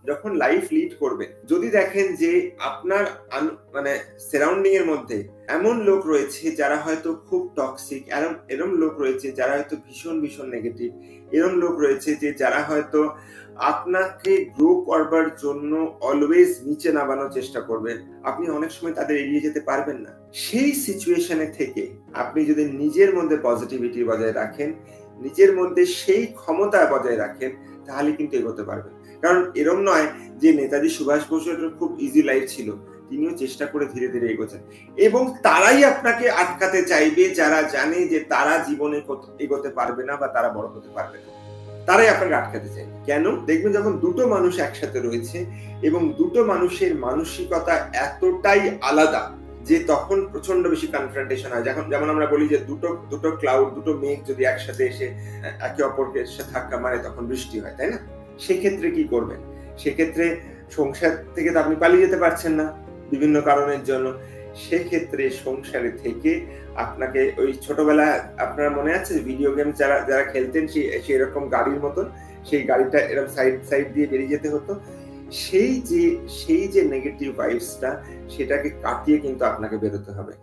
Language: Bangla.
যখন লাইফ লিড করবেন, যদি দেখেন যে আপনার মানে সারাউন্ডিং এর মধ্যে এমন লোক রয়েছে যারা হয়তো খুব টক্সিক, এরম লোক রয়েছে যারা হয়তো ভীষণ ভীষণ নেগেটিভ, এরম লোক রয়েছে যে যারা হয়তো আপনাকে গ্রো করবার জন্য অলওয়েজ নিচে নামানোর চেষ্টা করবেন, আপনি অনেক সময় তাদের এড়িয়ে যেতে পারবেন না। সেই সিচুয়েশনে থেকে আপনি যদি নিজের মধ্যে পজিটিভিটি বজায় রাখেন, নিজের মধ্যে সেই ক্ষমতা বজায় রাখেন, তাহলে কিন্তু এগোতে পারবেন। কারণ এরম নয় যে নেতাজি সুভাষ বসুর খুব ইজি লাইফ ছিল, তিনিও চেষ্টা করে ধীরে ধীরে এগোচ্ছেন, এবং তারাই আপনাকে আটকাতে চাইবে যারা জানে যে তারা জীবনে এগোতে পারবে না বা তারা বড় হতে পারবে না, তারাই আপনাকে আটকাতে চাইবে। কেন? দেখবেন যখন দুটো মানুষ একসাথে রয়েছে এবং দুটো মানুষের মানসিকতা এতটাই আলাদা যে তখন প্রচন্ড বেশি কনফ্রন্টেশন হয়। যেমন আমরা বলি যে দুটো ক্লাউড, দুটো মেঘ যদি একসাথে এসে একে অপরকে ধাক্কা মারে তখন বৃষ্টি হয়, তাই না? সেক্ষেত্রে কি করবেন? সেক্ষেত্রে সংসার থেকে তো আপনি পালিয়ে যেতে পারছেন না বিভিন্ন কারণের জন্য। সেক্ষেত্রে সংসারে থেকে আপনাকে ওই ছোটবেলায় আপনার মনে আছে ভিডিও গেম যারা খেলতেন সেরকম গাড়ির মতন, সেই গাড়িটা এরকম সাইড দিয়ে বেরিয়ে যেতে হতো। সেই যে নেগেটিভ ভাইবসটা, সেটাকে কাটিয়ে কিন্তু আপনাকে বেরোতে হবে।